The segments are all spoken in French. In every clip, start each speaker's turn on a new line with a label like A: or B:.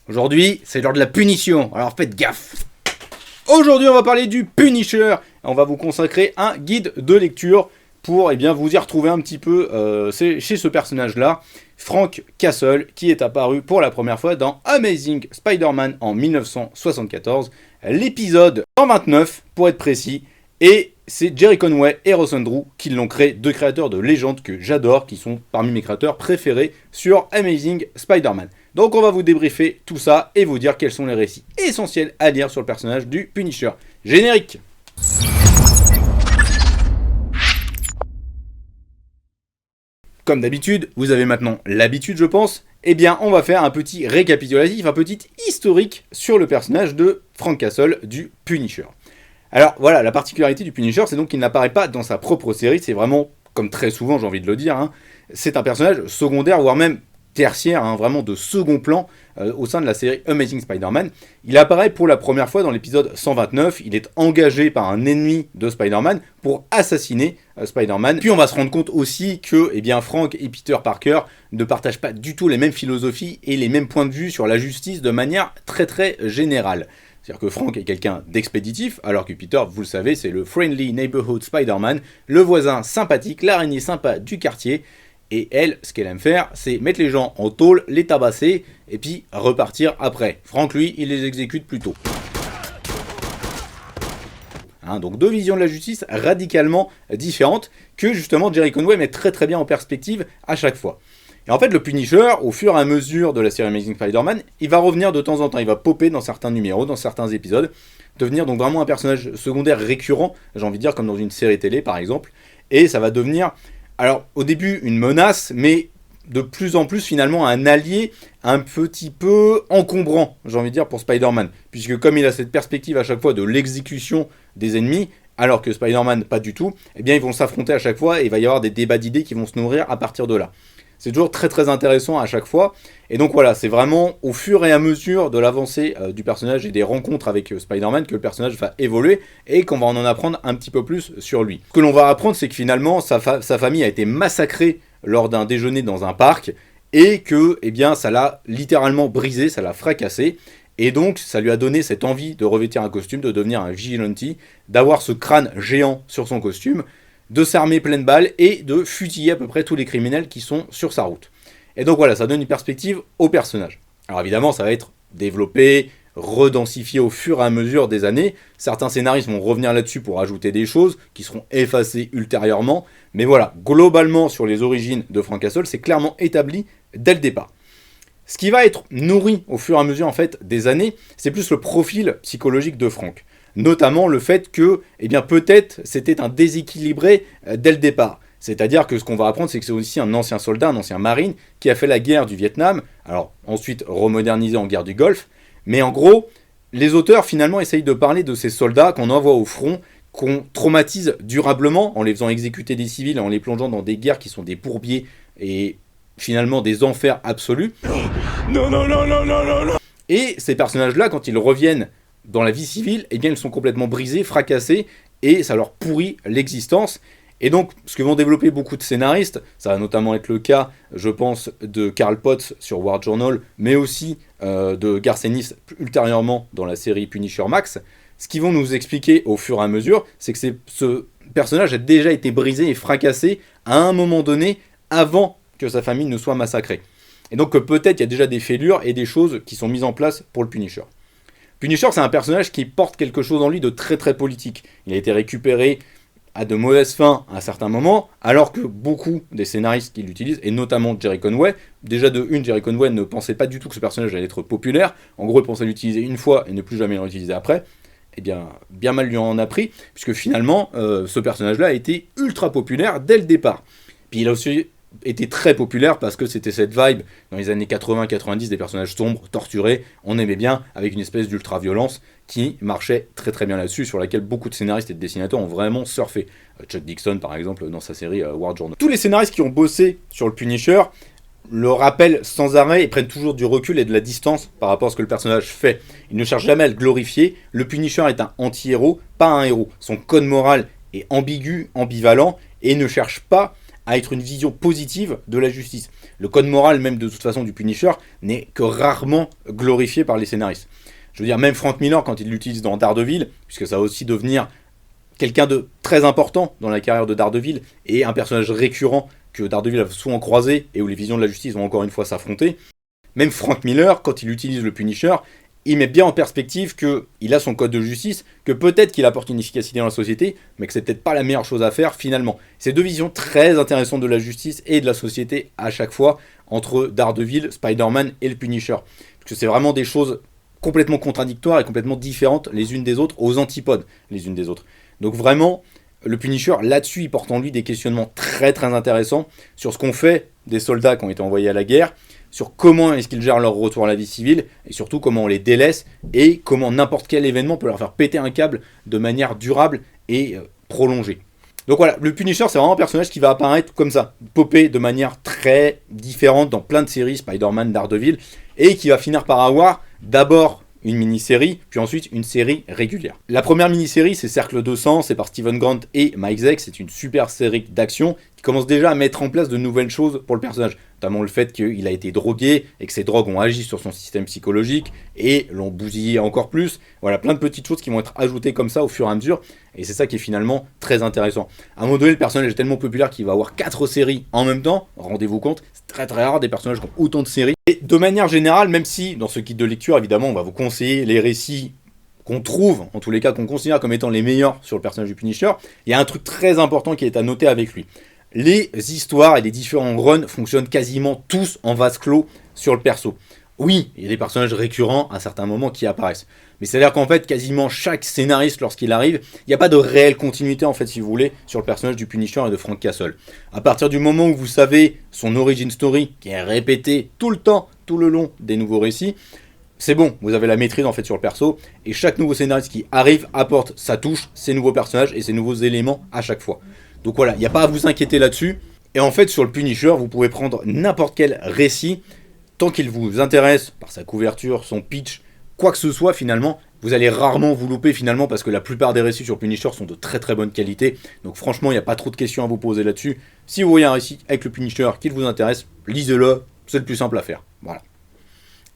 A: Aujourd'hui, c'est l'heure de la punition, alors faites gaffe. Aujourd'hui, on va parler du Punisher. On va vous consacrer un guide de lecture pour vous y retrouver un petit peu chez ce personnage-là, Frank Castle, qui est apparu pour la première fois dans Amazing Spider-Man en 1974, l'épisode 129 pour être précis, et c'est Gerry Conway et Ross Andru qui l'ont créé, deux créateurs de légende que j'adore, qui sont parmi mes créateurs préférés sur Amazing Spider-Man. Donc on va vous débriefer tout ça et vous dire quels sont les récits essentiels à lire sur le personnage du Punisher. Générique. Comme d'habitude, vous avez maintenant l'habitude je pense, on va faire un petit récapitulatif, un petit historique sur le personnage de Frank Castle du Punisher. Alors voilà, la particularité du Punisher, c'est donc qu'il n'apparaît pas dans sa propre série, c'est vraiment, comme très souvent j'ai envie de le dire, c'est un personnage secondaire, voire même tertiaire, vraiment de second plan au sein de la série Amazing Spider-Man. Il apparaît pour la première fois dans l'épisode 129, il est engagé par un ennemi de Spider-Man pour assassiner Spider-Man. Puis on va se rendre compte aussi que Frank et Peter Parker ne partagent pas du tout les mêmes philosophies et les mêmes points de vue sur la justice de manière très très générale. C'est-à-dire que Frank est quelqu'un d'expéditif, alors que Peter, vous le savez, c'est le Friendly Neighborhood Spider-Man, le voisin sympathique, l'araignée sympa du quartier. Et elle, ce qu'elle aime faire, c'est mettre les gens en tôle, les tabasser, et puis repartir après. Frank, lui, il les exécute plus tôt. Donc deux visions de la justice radicalement différentes, que justement Gerry Conway met très très bien en perspective à chaque fois. Et en fait, le Punisher, au fur et à mesure de la série Amazing Spider-Man, il va revenir de temps en temps, il va popper dans certains numéros, dans certains épisodes, devenir donc vraiment un personnage secondaire récurrent, j'ai envie de dire comme dans une série télé par exemple, et ça va devenir, alors au début une menace, mais de plus en plus finalement un allié un petit peu encombrant, j'ai envie de dire pour Spider-Man, puisque comme il a cette perspective à chaque fois de l'exécution des ennemis, alors que Spider-Man pas du tout, ils vont s'affronter à chaque fois et il va y avoir des débats d'idées qui vont se nourrir à partir de là. C'est toujours très très intéressant à chaque fois. Et donc voilà, c'est vraiment au fur et à mesure de l'avancée du personnage et des rencontres avec Spider-Man que le personnage va évoluer et qu'on va en apprendre un petit peu plus sur lui. Ce que l'on va apprendre, c'est que finalement, sa famille a été massacrée lors d'un déjeuner dans un parc et que ça l'a littéralement brisé, ça l'a fracassé. Et donc, ça lui a donné cette envie de revêtir un costume, de devenir un vigilante, d'avoir ce crâne géant sur son costume, de s'armer pleine balle et de fusiller à peu près tous les criminels qui sont sur sa route. Et donc voilà, ça donne une perspective au personnage. Alors évidemment, ça va être développé, redensifié au fur et à mesure des années. Certains scénaristes vont revenir là-dessus pour ajouter des choses qui seront effacées ultérieurement. Mais voilà, globalement sur les origines de Frank Castle, c'est clairement établi dès le départ. Ce qui va être nourri au fur et à mesure en fait des années, c'est plus le profil psychologique de Frank. Notamment le fait que, peut-être, c'était un déséquilibré dès le départ. C'est-à-dire que ce qu'on va apprendre, c'est que c'est aussi un ancien soldat, un ancien marine, qui a fait la guerre du Vietnam, alors ensuite remodernisé en guerre du Golfe, mais en gros, les auteurs finalement essayent de parler de ces soldats qu'on envoie au front, qu'on traumatise durablement en les faisant exécuter des civils, en les plongeant dans des guerres qui sont des bourbiers et finalement des enfers absolus. Non, non, non, non, non, non, non. Et ces personnages-là, quand ils reviennent dans la vie civile, ils sont complètement brisés, fracassés, et ça leur pourrit l'existence. Et donc, ce que vont développer beaucoup de scénaristes, ça va notamment être le cas, je pense, de Karl Potts sur War Journal, mais aussi de Garth Ennis ultérieurement dans la série Punisher Max, ce qu'ils vont nous expliquer au fur et à mesure, c'est que ce personnage a déjà été brisé et fracassé à un moment donné, avant que sa famille ne soit massacrée. Et donc peut-être il y a déjà des fêlures et des choses qui sont mises en place pour le Punisher. Punisher, c'est un personnage qui porte quelque chose en lui de très très politique. Il a été récupéré à de mauvaises fins à un certain moment, alors que beaucoup des scénaristes qui l'utilisent, et notamment Gerry Conway, déjà Gerry Conway ne pensait pas du tout que ce personnage allait être populaire. En gros, il pensait l'utiliser une fois et ne plus jamais l'utiliser après. Bien mal lui en a pris, puisque finalement, ce personnage-là a été ultra populaire dès le départ. Puis il a aussi était très populaire parce que c'était cette vibe dans les années 80-90 des personnages sombres, torturés, on aimait bien, avec une espèce d'ultra-violence qui marchait très très bien là-dessus, sur laquelle beaucoup de scénaristes et de dessinateurs ont vraiment surfé. Chuck Dixon par exemple dans sa série War Journal. Tous les scénaristes qui ont bossé sur le Punisher le rappellent sans arrêt et prennent toujours du recul et de la distance par rapport à ce que le personnage fait. Ils ne cherchent jamais à le glorifier. Le Punisher est un anti-héros, pas un héros. Son code moral est ambigu, ambivalent, et ne cherche pas à être une vision positive de la justice. Le code moral même de toute façon du Punisher n'est que rarement glorifié par les scénaristes. Je veux dire, même Frank Miller, quand il l'utilise dans Daredevil, puisque ça va aussi devenir quelqu'un de très important dans la carrière de Daredevil, et un personnage récurrent que Daredevil a souvent croisé, et où les visions de la justice vont encore une fois s'affronter, même Frank Miller, quand il utilise le Punisher, il met bien en perspective qu'il a son code de justice, que peut-être qu'il apporte une efficacité dans la société, mais que c'est peut-être pas la meilleure chose à faire finalement. C'est deux visions très intéressantes de la justice et de la société à chaque fois, entre Daredevil, Spider-Man et le Punisher. Parce que c'est vraiment des choses complètement contradictoires et complètement différentes les unes des autres, aux antipodes les unes des autres. Donc vraiment, le Punisher, là-dessus, il porte en lui des questionnements très très intéressants sur ce qu'on fait des soldats qui ont été envoyés à la guerre, sur comment est-ce qu'ils gèrent leur retour à la vie civile, et surtout comment on les délaisse, et comment n'importe quel événement peut leur faire péter un câble de manière durable et prolongée. Donc voilà, le Punisher, c'est vraiment un personnage qui va apparaître comme ça, popper de manière très différente dans plein de séries, Spider-Man, Daredevil, et qui va finir par avoir d'abord une mini-série, puis ensuite une série régulière. La première mini-série, c'est Cercle de Sang, c'est par Steven Grant et Mike Zeck, c'est une super série d'action qui commence déjà à mettre en place de nouvelles choses pour le personnage, notamment le fait qu'il a été drogué et que ces drogues ont agi sur son système psychologique et l'ont bousillé encore plus. Voilà, plein de petites choses qui vont être ajoutées comme ça au fur et à mesure, et c'est ça qui est finalement très intéressant. À un moment donné, le personnage est tellement populaire qu'il va avoir 4 séries en même temps, rendez-vous compte, c'est très très rare des personnages qui ont autant de séries. Et de manière générale, même si dans ce guide de lecture, évidemment, on va vous conseiller les récits qu'on trouve, en tous les cas qu'on considère comme étant les meilleurs sur le personnage du Punisher, il y a un truc très important qui est à noter avec lui. Les histoires et les différents runs fonctionnent quasiment tous en vase clos sur le perso. Oui, il y a des personnages récurrents à certains moments qui apparaissent. Mais c'est-à-dire qu'en fait, quasiment chaque scénariste, lorsqu'il arrive, il n'y a pas de réelle continuité, en fait, si vous voulez, sur le personnage du Punisher et de Frank Castle. À partir du moment où vous savez son origin story, qui est répétée tout le temps, tout le long des nouveaux récits, c'est bon, vous avez la maîtrise, en fait, sur le perso, et chaque nouveau scénariste qui arrive apporte sa touche, ses nouveaux personnages et ses nouveaux éléments à chaque fois. Donc voilà, il n'y a pas à vous inquiéter là-dessus. Et en fait, sur le Punisher, vous pouvez prendre n'importe quel récit, tant qu'il vous intéresse, par sa couverture, son pitch, quoi que ce soit finalement, vous allez rarement vous louper finalement, parce que la plupart des récits sur Punisher sont de très très bonne qualité. Donc franchement, il n'y a pas trop de questions à vous poser là-dessus. Si vous voyez un récit avec le Punisher qui vous intéresse, lisez-le, c'est le plus simple à faire. Voilà.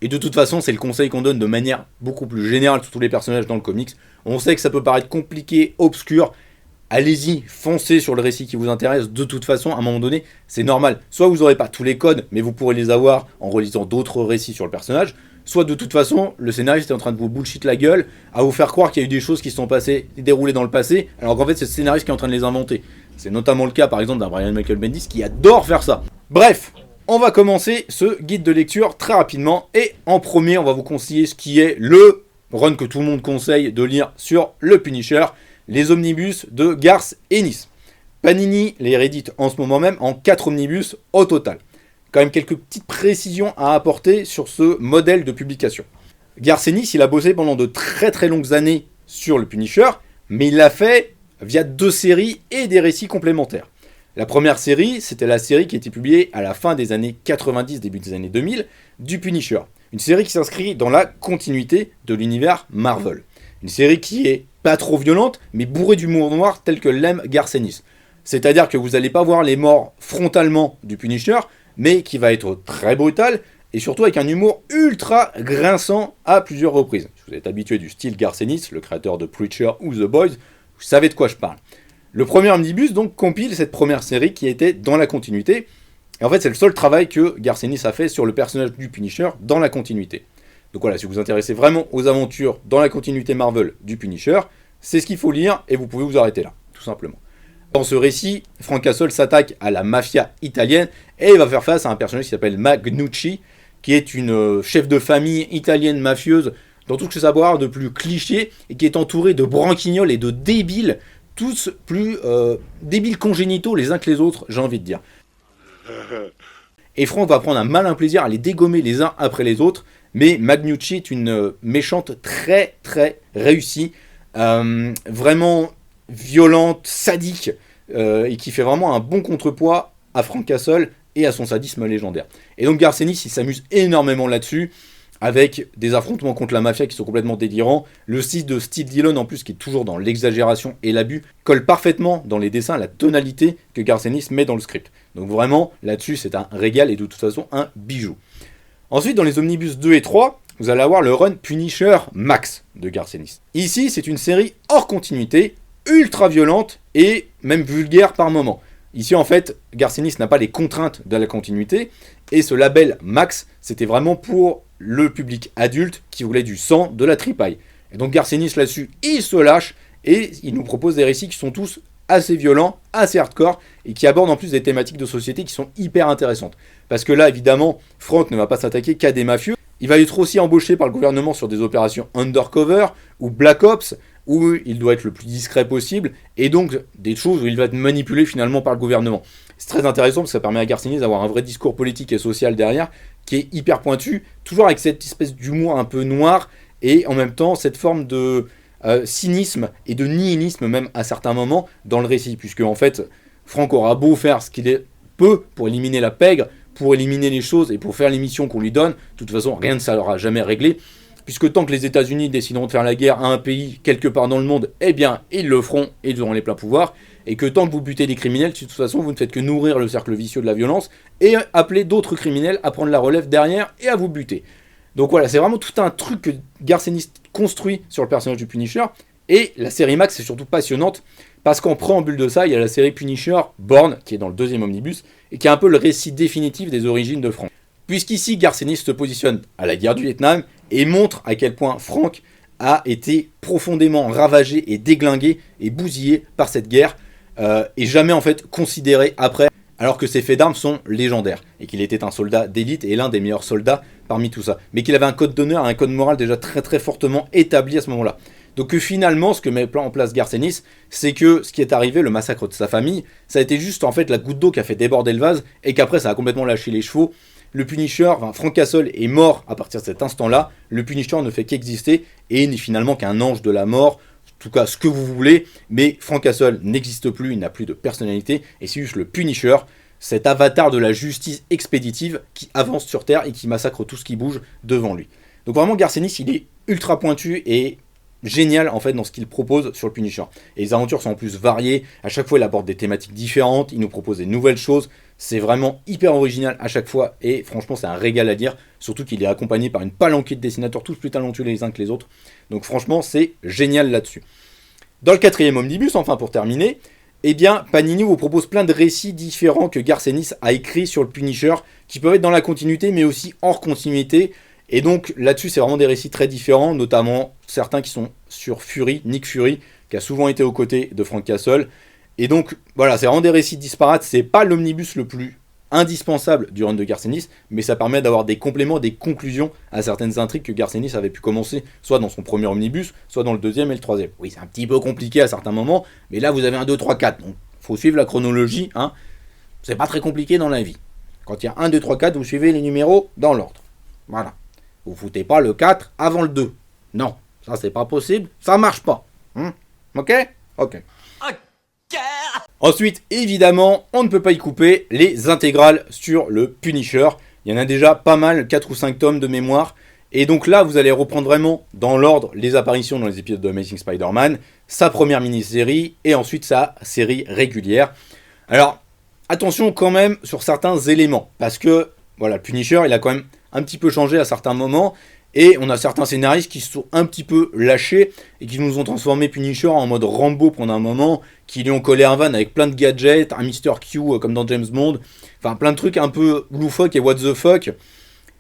A: Et de toute façon, c'est le conseil qu'on donne de manière beaucoup plus générale sur tous les personnages dans le comics. On sait que ça peut paraître compliqué, obscur. Allez-y, foncez sur le récit qui vous intéresse. De toute façon, à un moment donné, c'est normal. Soit vous n'aurez pas tous les codes, mais vous pourrez les avoir en relisant d'autres récits sur le personnage. Soit de toute façon, le scénariste est en train de vous bullshit la gueule, à vous faire croire qu'il y a eu des choses qui se sont passées, déroulées dans le passé, alors qu'en fait c'est le scénariste qui est en train de les inventer. C'est notamment le cas par exemple d'un Brian Michael Bendis qui adore faire ça. Bref, on va commencer ce guide de lecture très rapidement, et en premier on va vous conseiller ce qui est le run que tout le monde conseille de lire sur le Punisher, les omnibus de Garth Ennis. Panini les réédite en ce moment même en 4 omnibus au total. Quand même quelques petites précisions à apporter sur ce modèle de publication. Garth Ennis, il a bossé pendant de très très longues années sur le Punisher, mais il l'a fait via 2 séries et des récits complémentaires. La première série, c'était la série qui a été publiée à la fin des années 90, début des années 2000, du Punisher. Une série qui s'inscrit dans la continuité de l'univers Marvel. Une série qui est pas trop violente, mais bourrée d'humour noir tel que l'aime Garth Ennis. C'est-à-dire que vous n'allez pas voir les morts frontalement du Punisher, mais qui va être très brutal, et surtout avec un humour ultra grinçant à plusieurs reprises. Si vous êtes habitué du style Garth Ennis, le créateur de Preacher ou The Boys, vous savez de quoi je parle. Le premier omnibus donc compile cette première série qui était dans la continuité, et en fait c'est le seul travail que Garth Ennis a fait sur le personnage du Punisher dans la continuité. Donc voilà, si vous vous intéressez vraiment aux aventures dans la continuité Marvel du Punisher, c'est ce qu'il faut lire, et vous pouvez vous arrêter là, tout simplement. Dans ce récit, Frank Castle s'attaque à la mafia italienne et il va faire face à un personnage qui s'appelle Magnucci, qui est une chef de famille italienne mafieuse dans tout ce que ça peut avoir de plus cliché et qui est entourée de branquignoles et de débiles, tous plus débiles congénitaux les uns que les autres, j'ai envie de dire. Et Frank va prendre un malin plaisir à les dégommer les uns après les autres, mais Magnucci est une méchante très très réussie, vraiment violente, sadique, et qui fait vraiment un bon contrepoids à Frank Castle et à son sadisme légendaire. Et donc Garth Ennis, il s'amuse énormément là-dessus. avec des affrontements contre la mafia qui sont complètement délirants. Le style de Steve Dillon en plus, qui est toujours dans l'exagération et l'abus, colle parfaitement dans les dessins la tonalité que Garth Ennis met dans le script. Donc vraiment, là-dessus, c'est un régal et de toute façon un bijou. Ensuite, dans les omnibus 2 et 3, vous allez avoir le run Punisher Max de Garth Ennis. Ici, c'est une série hors continuité, ultra violente et même vulgaire par moments. Ici, en fait, Garth Ennis n'a pas les contraintes de la continuité, et ce label Max, c'était vraiment pour le public adulte qui voulait du sang, de la tripaille. Et donc Garth Ennis là-dessus, il se lâche, et il nous propose des récits qui sont tous assez violents, assez hardcore, et qui abordent en plus des thématiques de société qui sont hyper intéressantes. Parce que là, évidemment, Frank ne va pas s'attaquer qu'à des mafieux, il va être aussi embauché par le gouvernement sur des opérations undercover, ou Black Ops, où il doit être le plus discret possible, et donc des choses où il va être manipulé finalement par le gouvernement. C'est très intéressant parce que ça permet à Garth Ennis d'avoir un vrai discours politique et social derrière, qui est hyper pointu, toujours avec cette espèce d'humour un peu noir, et en même temps cette forme de cynisme et de nihilisme même à certains moments dans le récit, puisque en fait, Frank aura beau faire ce qu'il peut pour éliminer la pègre, pour éliminer les choses et pour faire les missions qu'on lui donne, de toute façon rien ne sera jamais réglé, puisque tant que les États-Unis décideront de faire la guerre à un pays quelque part dans le monde, eh bien ils le feront et ils auront les pleins pouvoirs, et que tant que vous butez des criminels, de toute façon vous ne faites que nourrir le cercle vicieux de la violence et appeler d'autres criminels à prendre la relève derrière et à vous buter. Donc voilà, c'est vraiment tout un truc que Garth Ennis construit sur le personnage du Punisher, et la série Max c'est surtout passionnante, parce qu'en préambule de ça, il y a la série Punisher Born, qui est dans le deuxième omnibus, et qui est un peu le récit définitif des origines de Frank. Puisqu'ici, Garth Ennis se positionne à la guerre du Vietnam, et montre à quel point Frank a été profondément ravagé et déglingué et bousillé par cette guerre, et jamais en fait considéré après, alors que ses faits d'armes sont légendaires, et qu'il était un soldat d'élite et l'un des meilleurs soldats parmi tout ça, mais qu'il avait un code d'honneur et un code moral déjà très très fortement établi à ce moment-là. Donc finalement, ce que met en place Garth Ennis, c'est que ce qui est arrivé, le massacre de sa famille, ça a été juste en fait la goutte d'eau qui a fait déborder le vase, et qu'après ça a complètement lâché les chevaux. Le Punisher, enfin, Frank Castle est mort à partir de cet instant-là, le Punisher ne fait qu'exister, et n'est finalement qu'un ange de la mort, en tout cas ce que vous voulez, mais Frank Castle n'existe plus, il n'a plus de personnalité, et c'est juste le Punisher, cet avatar de la justice expéditive qui avance sur Terre et qui massacre tout ce qui bouge devant lui. Donc vraiment, Garth Ennis, il est ultra pointu et génial en fait dans ce qu'il propose sur le Punisher. Et les aventures sont en plus variées, à chaque fois il aborde des thématiques différentes, il nous propose des nouvelles choses, c'est vraiment hyper original à chaque fois, et franchement c'est un régal à lire, surtout qu'il est accompagné par une palanquée de dessinateurs tous plus talentueux les uns que les autres, donc franchement c'est génial là-dessus. Dans le quatrième omnibus, enfin pour terminer, eh bien Panini vous propose plein de récits différents que Garth Ennis a écrits sur le Punisher, qui peuvent être dans la continuité mais aussi hors continuité. Et donc là-dessus, c'est vraiment des récits très différents, notamment certains qui sont sur Fury, Nick Fury, qui a souvent été aux côtés de Frank Castle. Et donc voilà, c'est vraiment des récits disparates, c'est pas l'omnibus le plus indispensable du run de Garth Ennis, mais ça permet d'avoir des compléments, des conclusions à certaines intrigues que Garth Ennis avait pu commencer, soit dans son premier omnibus, soit dans le deuxième et le troisième. Oui, c'est un petit peu compliqué à certains moments, mais là vous avez un 2, 3, 4, donc faut suivre la chronologie, hein. C'est pas très compliqué dans la vie. Quand il y a 1, 2, 3, 4, vous suivez les numéros dans l'ordre. Voilà. Vous foutez pas le 4 avant le 2. Non, ça c'est pas possible, ça marche pas. Ok. Ensuite, évidemment, on ne peut pas y couper les intégrales sur le Punisher. Il y en a déjà pas mal, 4 ou 5 tomes de mémoire. Et donc là, vous allez reprendre vraiment dans l'ordre les apparitions dans les épisodes de Amazing Spider-Man, sa première mini-série et ensuite sa série régulière. Alors, attention quand même sur certains éléments, parce que voilà, le Punisher, il a quand même un petit peu changé à certains moments, et on a certains scénaristes qui se sont un petit peu lâchés et qui nous ont transformé Punisher en mode Rambo pendant un moment, qui lui ont collé un van avec plein de gadgets, un Mr. Q comme dans James Bond, enfin plein de trucs un peu loufoques et what the fuck,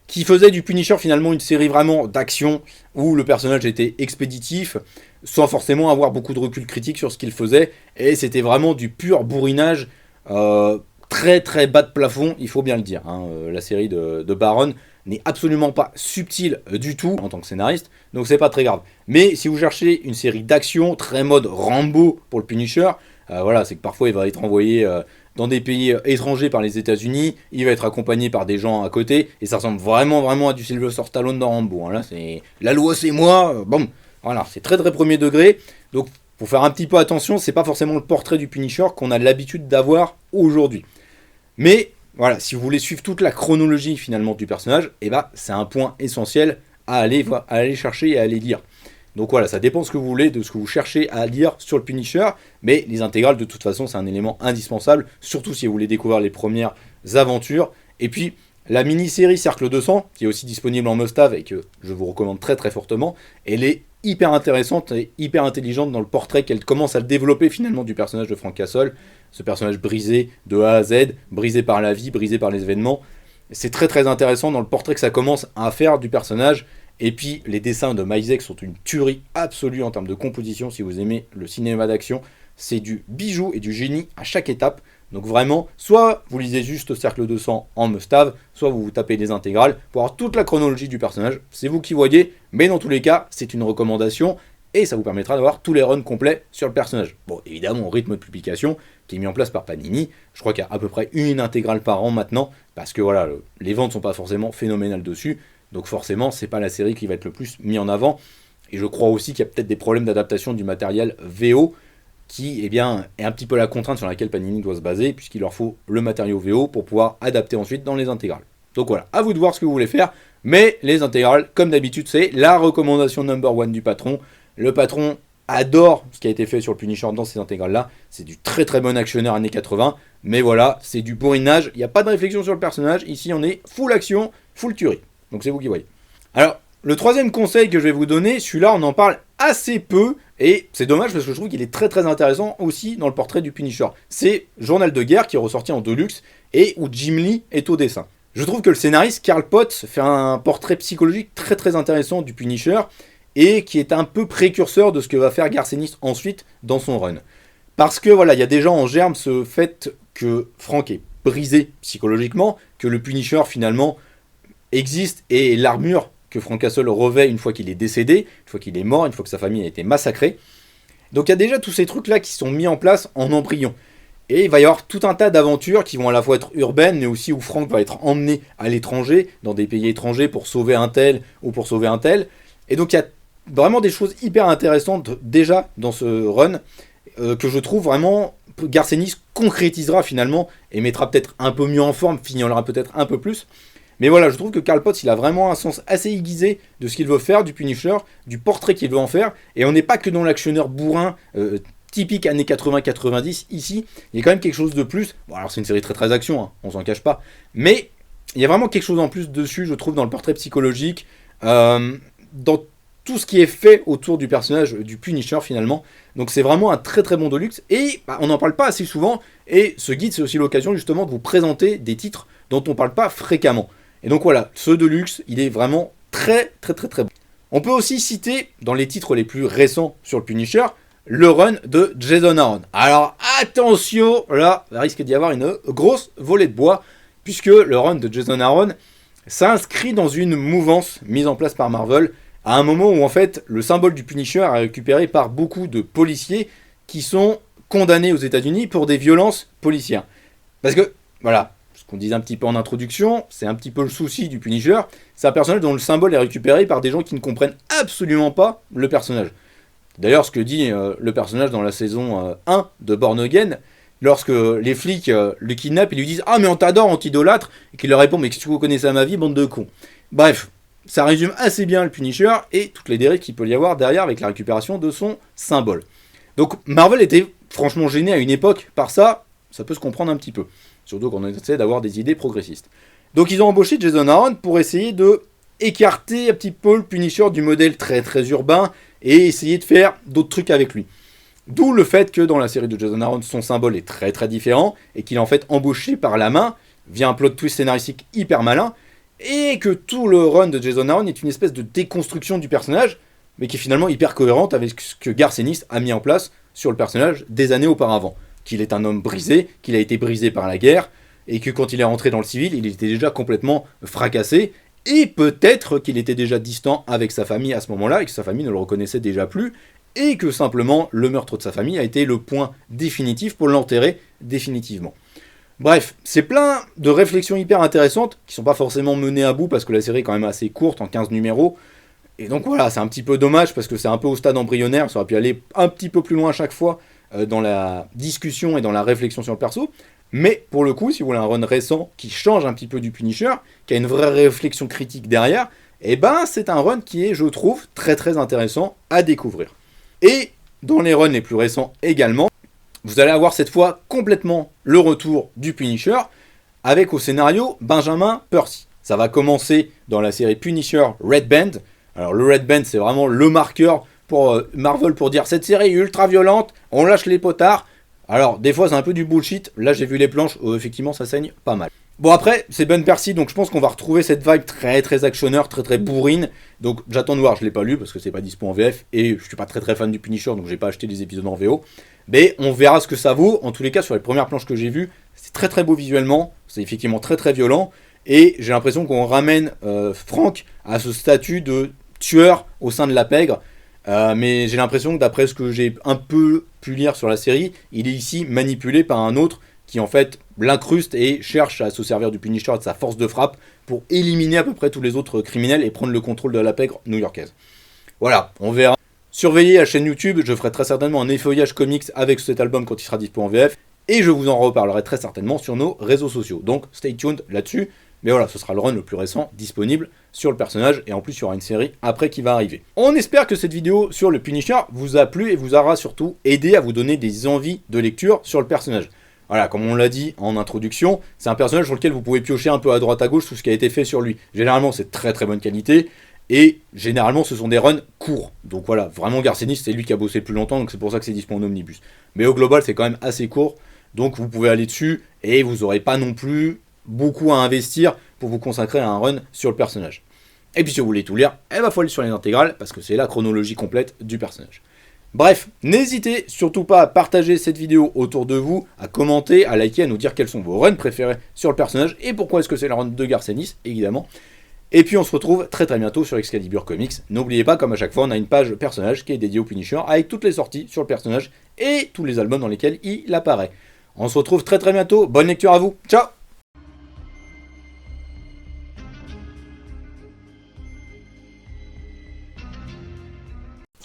A: qui faisait du Punisher finalement une série vraiment d'action où le personnage était expéditif sans forcément avoir beaucoup de recul critique sur ce qu'il faisait, et c'était vraiment du pur bourrinage très très bas de plafond, il faut bien le dire, hein. La série de Baron n'est absolument pas subtile du tout en tant que scénariste, donc c'est pas très grave. Mais si vous cherchez une série d'action très mode Rambo pour le Punisher, voilà, c'est que parfois il va être envoyé dans des pays étrangers par les États-Unis, il va être accompagné par des gens à côté, et ça ressemble vraiment à du Sylvester Stallone dans Rambo, hein. Là c'est la loi c'est moi, bon, voilà, c'est très très premier degré, donc faut faire un petit peu attention, c'est pas forcément le portrait du Punisher qu'on a l'habitude d'avoir aujourd'hui. Mais voilà, si vous voulez suivre toute la chronologie finalement du personnage, eh ben, c'est un point essentiel à aller chercher et à aller lire. Donc voilà, ça dépend de ce que vous voulez, de ce que vous cherchez à lire sur le Punisher, mais les intégrales, de toute façon, c'est un élément indispensable, surtout si vous voulez découvrir les premières aventures. Et puis, la mini-série Cercle 200, qui est aussi disponible en must-have et que je vous recommande très très fortement, elle est hyper intéressante et hyper intelligente dans le portrait qu'elle commence à développer finalement du personnage de Frank Castle, ce personnage brisé de A à Z, brisé par la vie, brisé par les événements. C'est très très intéressant dans le portrait que ça commence à faire du personnage. Et puis les dessins de Maizek sont une tuerie absolue en termes de composition. Si vous aimez le cinéma d'action, c'est du bijou et du génie à chaque étape. Donc vraiment, soit vous lisez juste Cercle 200 en must-have, soit vous vous tapez des intégrales pour avoir toute la chronologie du personnage. C'est vous qui voyez, mais dans tous les cas, c'est une recommandation et ça vous permettra d'avoir tous les runs complets sur le personnage. Bon, évidemment, au rythme de publication qui est mis en place par Panini, je crois qu'il y a à peu près une intégrale par an maintenant, parce que voilà, les ventes sont pas forcément phénoménales dessus. Donc forcément, c'est pas la série qui va être le plus mise en avant. Et je crois aussi qu'il y a peut-être des problèmes d'adaptation du matériel VO qui est un petit peu la contrainte sur laquelle Panini doit se baser, puisqu'il leur faut le matériau VO pour pouvoir adapter ensuite dans les intégrales. Donc voilà, à vous de voir ce que vous voulez faire. Mais les intégrales, comme d'habitude, c'est la recommandation number one du patron. Le patron adore ce qui a été fait sur le Punisher dans ces intégrales-là. C'est du très très bon actionneur années 80. Mais voilà, c'est du bourrinage. Il n'y a pas de réflexion sur le personnage. Ici, on est full action, full tuerie. Donc c'est vous qui voyez. Alors, le troisième conseil que je vais vous donner, celui-là on en parle assez peu, et c'est dommage parce que je trouve qu'il est très très intéressant aussi dans le portrait du Punisher. C'est Journal de guerre qui est ressorti en Deluxe, et où Jim Lee est au dessin. Je trouve que le scénariste Karl Potts fait un portrait psychologique très très intéressant du Punisher, et qui est un peu précurseur de ce que va faire Garcenis ensuite dans son run. Parce que voilà, il y a déjà en germe ce fait que Frank est brisé psychologiquement, que le Punisher finalement existe et l'armure que Frank Castle revêt une fois qu'il est décédé, une fois qu'il est mort, une fois que sa famille a été massacrée. Donc il y a déjà tous ces trucs-là qui sont mis en place en embryon. Et il va y avoir tout un tas d'aventures qui vont à la fois être urbaines, mais aussi où Frank va être emmené à l'étranger, dans des pays étrangers, pour sauver un tel ou pour sauver un tel. Et donc il y a vraiment des choses hyper intéressantes déjà dans ce run, que je trouve vraiment Garcenis concrétisera finalement, et mettra peut-être un peu mieux en forme, finira peut-être un peu plus. Mais voilà, je trouve que Karl Potts, il a vraiment un sens assez aiguisé de ce qu'il veut faire du Punisher, du portrait qu'il veut en faire. Et on n'est pas que dans l'actionneur bourrin typique années 80-90. Ici, il y a quand même quelque chose de plus. Bon, alors c'est une série très très action, hein, on s'en cache pas. Mais il y a vraiment quelque chose en plus dessus, je trouve, dans le portrait psychologique, dans tout ce qui est fait autour du personnage du Punisher finalement. Donc c'est vraiment un très très bon Deluxe. Et on n'en parle pas assez souvent. Et ce guide, c'est aussi l'occasion justement de vous présenter des titres dont on ne parle pas fréquemment. Et donc voilà, ce Deluxe, il est vraiment très très très très bon. On peut aussi citer, dans les titres les plus récents sur le Punisher, le run de Jason Aaron. Alors attention, là, il risque d'y avoir une grosse volée de bois, puisque le run de Jason Aaron s'inscrit dans une mouvance mise en place par Marvel, à un moment où en fait, le symbole du Punisher est récupéré par beaucoup de policiers qui sont condamnés aux États-Unis pour des violences policières. Parce que, voilà, ce qu'on disait un petit peu en introduction, c'est un petit peu le souci du Punisher, c'est un personnage dont le symbole est récupéré par des gens qui ne comprennent absolument pas le personnage. D'ailleurs, ce que dit le personnage dans la saison 1 de Born Again, lorsque les flics le kidnappent, ils lui disent « Ah mais on t'adore, on t'idolâtre », et qu'il leur répond « Mais qu'est-ce que vous connaissez à ma vie, bande de cons ?» Bref, ça résume assez bien le Punisher et toutes les dérives qu'il peut y avoir derrière avec la récupération de son symbole. Donc Marvel était franchement gêné à une époque par ça, ça peut se comprendre un petit peu. Surtout qu'on essaie d'avoir des idées progressistes. Donc ils ont embauché Jason Aaron pour essayer de écarter un petit peu le Punisher du modèle très très urbain et essayer de faire d'autres trucs avec lui. D'où le fait que dans la série de Jason Aaron, son symbole est très très différent et qu'il est en fait embauché par la main via un plot twist scénaristique hyper malin et que tout le run de Jason Aaron est une espèce de déconstruction du personnage mais qui est finalement hyper cohérente avec ce que Garth Ennis a mis en place sur le personnage des années auparavant. Qu'il est un homme brisé, qu'il a été brisé par la guerre, et que quand il est rentré dans le civil, il était déjà complètement fracassé, et peut-être qu'il était déjà distant avec sa famille à ce moment-là, et que sa famille ne le reconnaissait déjà plus, et que simplement le meurtre de sa famille a été le point définitif pour l'enterrer définitivement. Bref, c'est plein de réflexions hyper intéressantes, qui sont pas forcément menées à bout, parce que la série est quand même assez courte, en 15 numéros, et donc voilà, c'est un petit peu dommage, parce que c'est un peu au stade embryonnaire, ça aurait pu aller un petit peu plus loin à chaque fois, dans la discussion et dans la réflexion sur le perso, mais pour le coup, si vous voulez un run récent qui change un petit peu du Punisher, qui a une vraie réflexion critique derrière, et ben c'est un run qui est, je trouve, très très intéressant à découvrir. Et dans les runs les plus récents également, vous allez avoir cette fois complètement le retour du Punisher, avec au scénario Benjamin Percy. Ça va commencer dans la série Punisher Red Band. Alors le Red Band, c'est vraiment le marqueur pour Marvel pour dire cette série est ultra violente, on lâche les potards. Alors des fois c'est un peu du bullshit, là j'ai vu les planches, effectivement ça saigne pas mal. Bon après, c'est Ben Percy, donc je pense qu'on va retrouver cette vibe très très actionneur, très très bourrine. Donc j'attends de voir, je l'ai pas lu parce que c'est pas dispo en VF, et je suis pas très très fan du Punisher, donc j'ai pas acheté les épisodes en VO. Mais on verra ce que ça vaut, en tous les cas sur les premières planches que j'ai vues, c'est très très beau visuellement, c'est effectivement très très violent, et j'ai l'impression qu'on ramène Frank à ce statut de tueur au sein de la pègre. Mais j'ai l'impression que d'après ce que j'ai un peu pu lire sur la série, il est ici manipulé par un autre qui en fait l'incruste et cherche à se servir du Punisher et de sa force de frappe pour éliminer à peu près tous les autres criminels et prendre le contrôle de la pègre new-yorkaise. Voilà, on verra. Surveillez la chaîne YouTube, je ferai très certainement un effeuillage comics avec cet album quand il sera dispo en VF, et je vous en reparlerai très certainement sur nos réseaux sociaux. Donc stay tuned là-dessus, mais voilà, ce sera le run le plus récent disponible sur le personnage, et en plus il y aura une série après qui va arriver. On espère que cette vidéo sur le Punisher vous a plu et vous aura surtout aidé à vous donner des envies de lecture sur le personnage. Voilà, comme on l'a dit en introduction, c'est un personnage sur lequel vous pouvez piocher un peu à droite à gauche tout ce qui a été fait sur lui. Généralement, c'est très très bonne qualité, et généralement, ce sont des runs courts. Donc voilà, vraiment Garcenis, c'est lui qui a bossé le plus longtemps, donc c'est pour ça que c'est dispo en omnibus. Mais au global, c'est quand même assez court, donc vous pouvez aller dessus, et vous n'aurez pas non plus beaucoup à investir pour vous consacrer à un run sur le personnage. Et puis si vous voulez tout lire, il va falloir aller sur les intégrales, parce que c'est la chronologie complète du personnage. Bref, n'hésitez surtout pas à partager cette vidéo autour de vous, à commenter, à liker, à nous dire quels sont vos runs préférés sur le personnage et pourquoi est-ce que c'est le run de Garcenis, évidemment. Et puis on se retrouve très très bientôt sur Excalibur Comics. N'oubliez pas, comme à chaque fois, on a une page personnage qui est dédiée au Punisher avec toutes les sorties sur le personnage et tous les albums dans lesquels il apparaît. On se retrouve très très bientôt, bonne lecture à vous, ciao!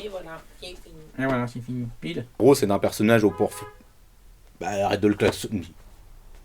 B: Et voilà, c'est fini.
C: Et voilà, c'est fini. Pile.
A: En gros, c'est d'un personnage au port. Bah, arrête de le klaxonner.